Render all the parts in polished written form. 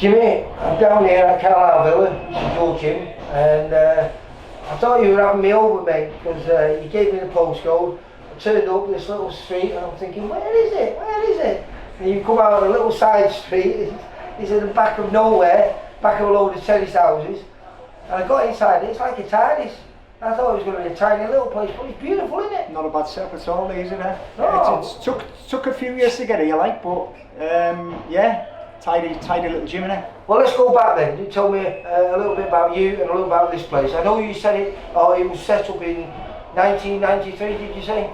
Jimmy, I'm down here at Carlisle Villa, which is your gym, and I thought you were having me over, mate, because you gave me the postcode. I turned up this little street and I'm thinking, where is it? Where is it? And you come out on a little side street, it's in the back of nowhere, back of a load of terrace houses, and I got inside, it's like a TARDIS. I thought it was going to be a tiny little place, but it's beautiful, isn't it? Not a bad setup at all, is it? No. It took a few years to get here, like, but yeah, tidy little gym in it. Well, let's go back then. You tell me a little bit about you and a little about this place. I know you said it was set up in 1993, did you say?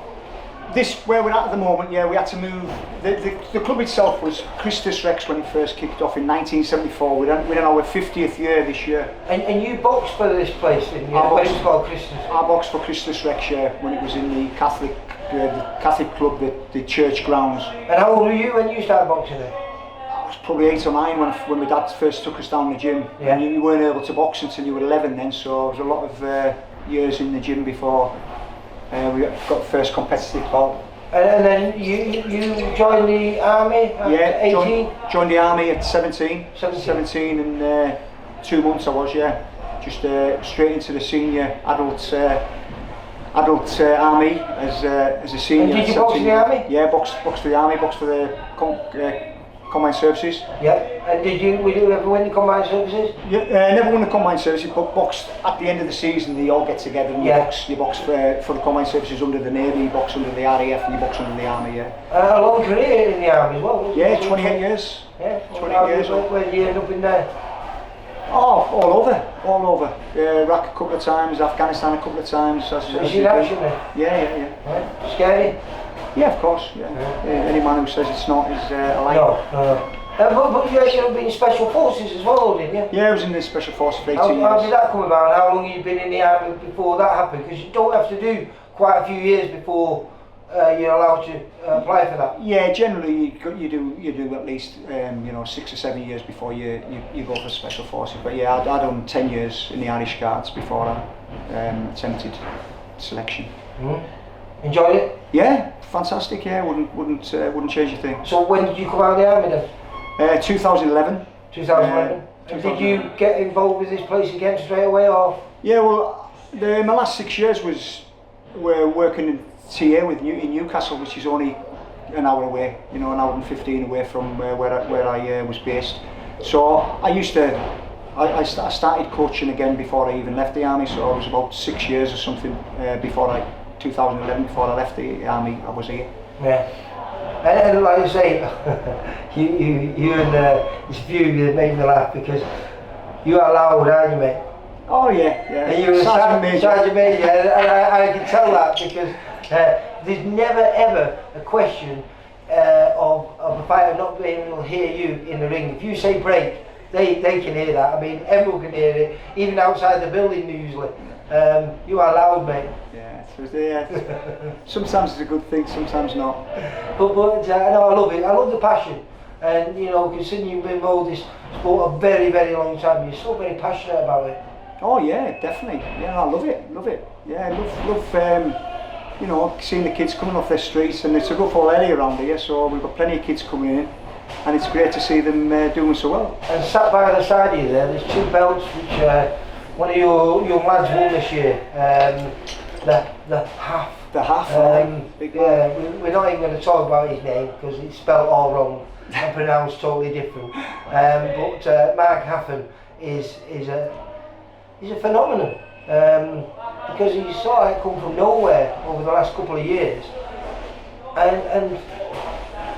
This, where we're at the moment, yeah, we had to move. The club itself was Christus Rex when it first kicked off in 1974. We're in our 50th year this year. And you boxed for this place, didn't you? When it was called Christus. I boxed for Christus Rex, yeah, when it was in the Catholic club, the church grounds. And how old were you when you started boxing then? I was probably 8 or 9 when my dad first took us down the gym. Yeah. And you weren't able to box until you were 11 then, so it was a lot of years in the gym before we got the first competitive bout. And then you joined the army at 18? Joined the army at 17. 17 and 2 months I was, yeah. Just straight into the senior adult army as a senior. And did you box in the army? Yeah, boxed for the army, boxed for the combined services. Yeah. And were you ever win the combined services? Yeah, never won the combined services, but boxed at the end of the season. They all get together and you box for the combined services under the Navy, you box under the RAF, and you box under the Army. Yeah. A long career in the army as well. Yeah, 28 years. Yeah. 28 years. Where did you end up in there? Oh, all over. Iraq a couple of times, Afghanistan a couple of times. So you see that, shouldn't it? Yeah. Right. Scary? Yeah, of course. Yeah. Any man who says it's not is a liar. No. But you ended up being in special forces as well, didn't you? Yeah, I was in the special forces for 18 years. How did that come about? How long have you been in the army before that happened? Because you don't have to do quite a few years before you're allowed to apply for that. Yeah, generally you do at least 6 or 7 years before you go for special forces. But yeah, I'd done 10 years in the Irish Guards before I attempted selection. Mm-hmm. Enjoyed it? Yeah, fantastic. Yeah, wouldn't change a thing. So when did you come out of the army then? 2011. 2011. And did you get involved with this place again straight away, or? Yeah, well, my last 6 years were working in TA in Newcastle, which is only an hour away, an hour and 15 away from where I was based. So I started coaching again before I even left the army. So it was about 6 years or something before 2011, before I left the army. I was here. Yeah. And like I say, you and this few that made me laugh because you are loud, aren't you, mate? Oh yeah. And you were Sergeant Major, and I can tell that because there's never ever a question of a fighter not being able to hear you in the ring. If you say break, they can hear that. I mean, everyone can hear it, even outside the building usually. You are loud, mate. Sometimes it's a good thing, sometimes not. But no, I love it. I love the passion, and considering you've been involved in this sport a very, very long time, you're so very passionate about it. Oh yeah, definitely. Yeah, I love it. Yeah, I love seeing the kids coming off their streets, and it's a rough old area around here, so we've got plenty of kids coming in, and it's great to see them doing so well. And sat by the side of you there's 2 belts which one of your young lads won this year. The half. The half. We're not even going to talk about his name because it's spelled all wrong and pronounced totally different. But Mark Haffen is a phenomenon because he sort of come from nowhere over the last couple of years, and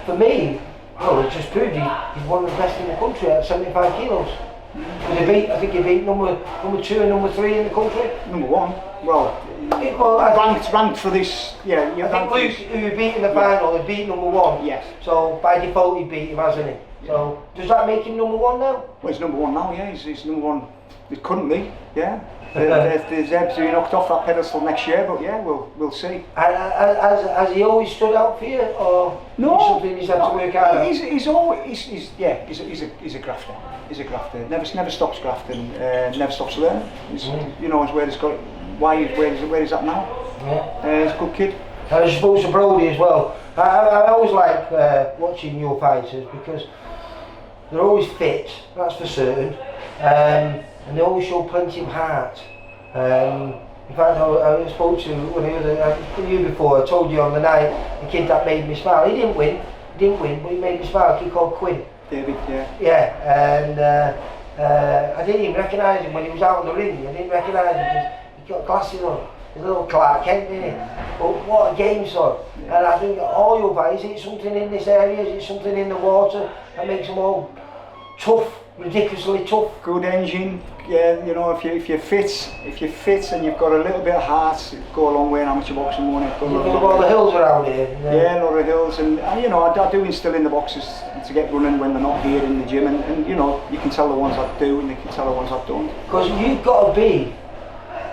for me, it just proved he's one of the best in the country at 75 kilos. I think he beat number 2 and number 3 in the country. Number 1. Well, ranked for this. Yeah. I think Luke, who you beat in the final, he beat number 1. Yes. So by default, he beat him, hasn't he? Yeah. So does that make him number 1 now? Well, he's number 1 now. Yeah, he's number 1. It couldn't be. Yeah. The Zebs will be knocked off that pedestal next year, but yeah, we'll see. Has he always stood out for you, or no? Something he's had to work out? He's a grafter. He's a grafter. Never stops grafting. Never stops learning. He's where he's got. Where he's at now. Yeah. He's a good kid. And I suppose to Brody as well. I always like watching your fighters because they're always fit, that's for certain, and they always show plenty of heart. In fact, I spoke to one of you before. I told you on the night, the kid that made me smile. He didn't win, but he made me smile. A kid called Quinn. David, yeah. Yeah, and I didn't even recognise him when he was out on the ring. I didn't recognise him because he got glasses on. He's a little Clark Kent, isn't he? But what a game, son. And I think all your guys, is it something in this area? Is it something in the water that makes them all tough, ridiculously tough? Good engine. Yeah, you know, if you're fit and you've got a little bit of heart, it go a long way in amateur boxing, won't it? You think of all the hills around here? Yeah, a lot of hills, and you know, I do instill in the boxers to get running when they're not here in the gym, and you know, you can tell the ones that do, and you can tell the ones that don't. Because you've got to be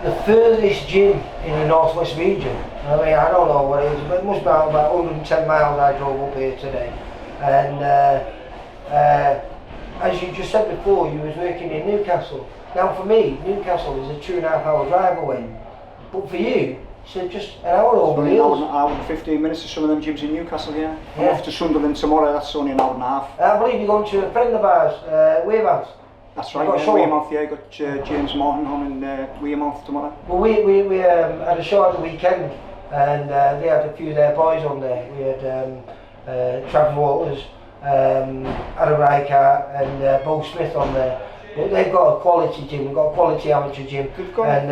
the furthest gym in the northwest region. I mean, I don't know what it is, but it must be about 110 miles I drove up here today, and as you just said before, you was working in Newcastle. Now for me, Newcastle is a 2.5 hour drive away, but for you, it's just an hour over the hills. An hour and 15 minutes to some of them gyms in Newcastle, yeah. I'm off to Sunderland tomorrow, that's only an hour and a half. I believe you're going to a friend of ours, Weymouth. That's right, Weymouth, yeah, got James Martin on in Weymouth tomorrow. Well, we had a show at the weekend, and they had a few of their boys on there. We had Travis Walters, Adam Reichardt and Bo Smith on there. But they've got a quality gym, they've got a quality amateur gym, and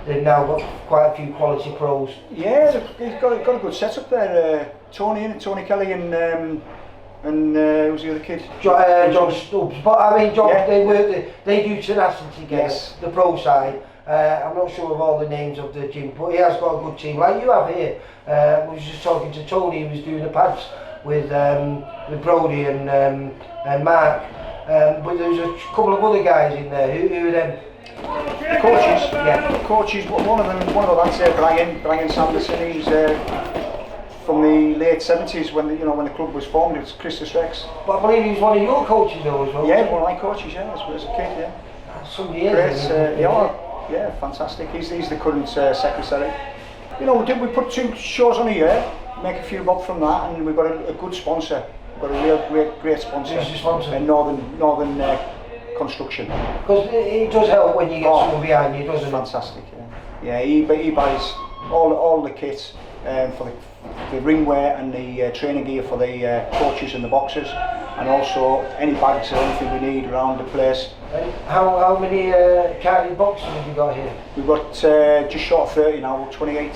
they've now got quite a few quality pros. Yeah, they've got a good setup there. Tony Kelly and who's the other kid? John Stubbs. But I mean, John, yeah. they do tenacity together, yes. The pro side. I'm not sure of all the names of the gym, but he has got a good team, like you have here. I was just talking to Tony, he was doing the pads with Brody and Mark. But there's a couple of other guys in there. Who are them? The coaches. Yeah. The coaches. One of the lads there, Brian Sanderson. He's from the late 70s when the club was formed. It's Christus Rex. But I believe he's one of your coaches though as well. Yeah, one of my coaches. Yeah, as a kid. Yeah. That's some years. Yeah, fantastic. He's the current secretary. You know, we put 2 shows on a year, make a few bob from that, and we've got a good sponsor. We've got a real great sponsor. Who's the sponsor? Northern Construction. Because it does help when you get someone behind you, doesn't it? Fantastic. Yeah. He buys all the kits for the ring wear and the training gear for the coaches and the boxers, and also any bags or anything we need around the place. And how many carded boxers have you got here? We've got just short of 30 now, 28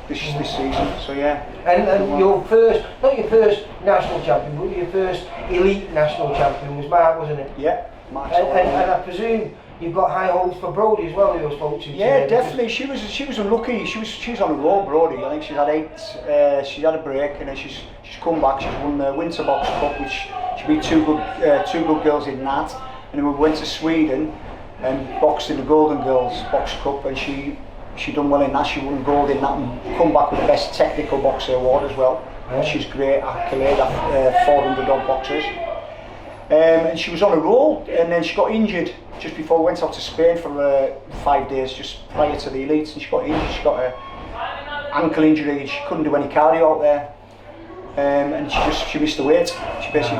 this season. So yeah. And your first, not your first national champion, but your first elite national champion was Mark, wasn't it? Yeah, Mark. And I presume you've got high hopes for Brody as well, who you spoke to. Yeah, definitely. She was unlucky. She was on a roll, Brody. I think she's had 8. She had a break, and then she's come back. She's won the Winter Box Cup, which she beat two good girls in that. And then we went to Sweden and boxed in the Golden Girls Box Cup, and she done well in that. She won gold in that and come back with the best technical boxer award as well. Yeah. She's great accolade at 400 odd boxers. And she was on a roll, and then she got injured just before we went out to Spain for 5 days just prior to the elites, and she got injured. She got an ankle injury and she couldn't do any cardio out there, and she missed the weight. She basically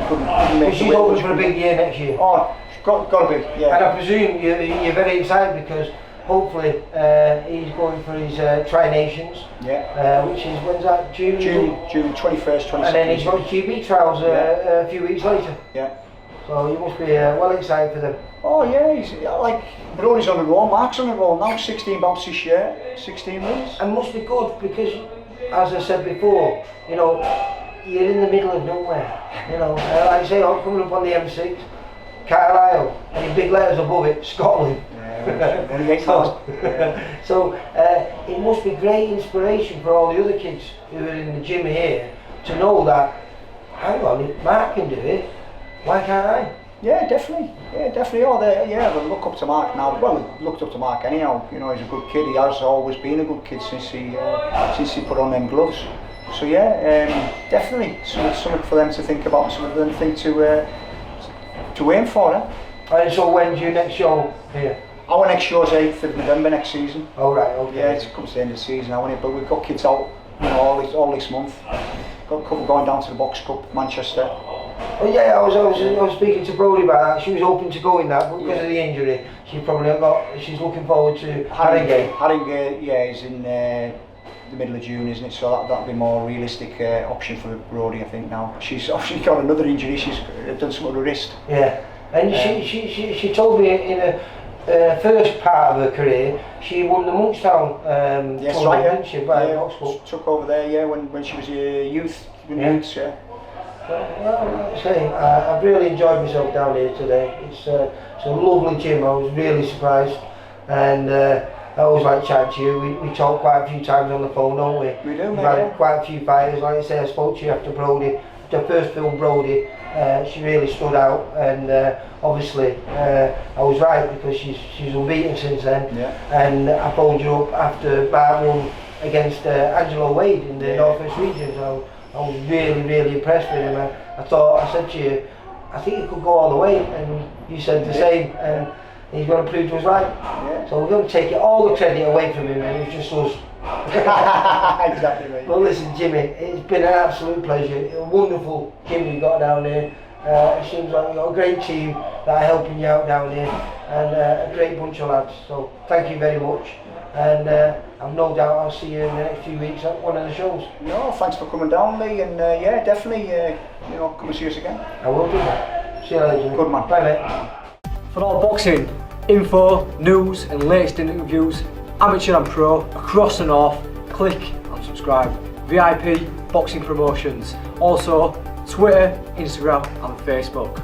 couldn't make the weight. She's hoping for a big year next year. Oh, got to be, yeah. And I presume you're very excited because hopefully he's going for his Tri-Nations, which is, when's that, June 21st, 22nd. And then he's got GB trials a few weeks later. Yeah. So you must be well excited for them. Oh yeah, he's like Brody's on the roll, Mark's on the roll now, 16 bouts this year, 16 wins. And must be good because, as I said before, you know, you're in the middle of nowhere. You know, like I say, I'm coming up on the M6, Carlisle, and in big letters above it, Scotland. So it must be great inspiration for all the other kids who are in the gym here to know that, hang on, if Mark can do it, why can't I? Yeah, definitely. Oh, they look up to Mark now. Well, they looked up to Mark anyhow. You know, he's a good kid. He has always been a good kid since he put on them gloves. So yeah, definitely something for them to think about, and something for them to think to aim for. And so when's your next show here? Our next show is 8th of November next season. Oh right, okay. Yeah, it comes to the end of the season now, but we've got kids out, you know, all this month. Got a couple going down to the Box Cup, Manchester. Well, yeah, I was speaking to Brodie about that. She was hoping to go in that, but because of the injury, she's looking forward to Haringey. Haringey, yeah, is in the middle of June, isn't it? So that'll be a more realistic option for Brodie, I think. Now she's obviously got another injury. She's done something with her wrist. Yeah, and she told me in a first part of her career, she won the Monkstown Yes, tournament, right, yeah. didn't she? By Yeah, Oxford. took over there, yeah, when she was a youth. Yeah. Youths, yeah. Well, like I say, I've really enjoyed myself down here today. It's a lovely gym. I was really surprised, and I always like chatting to you. We talk quite a few times on the phone, don't we? We do, We've mate, had yeah. quite a few fighters. Like I say, I spoke to you after Brodie, the first film Brodie. She really stood out, and obviously I was right because she's unbeaten since then. Yeah. And I phoned you up after Mark won against Angelo Wade in the North West region. So I was really impressed with him. I said to you, I think he could go all the way, and you said the same. And he's going to prove to us right. Yeah. So we're going to take all the credit away from him, and it's just us. Exactly, mate. Well, listen, Jimmy, it's been an absolute pleasure. A wonderful gym you've got down here. It seems like you've got a great team that are helping you out down here, and a great bunch of lads. So thank you very much, and I've no doubt I'll see you in the next few weeks at one of the shows. No, thanks for coming down, Lee, and yeah, definitely, come and see us again. I will do that. See you later, Jimmy. Good man. Bye, mate. For all boxing info, news and latest interviews, amateur and pro, across the north, click and subscribe. VIP Boxing Promotions. Also Twitter, Instagram and Facebook.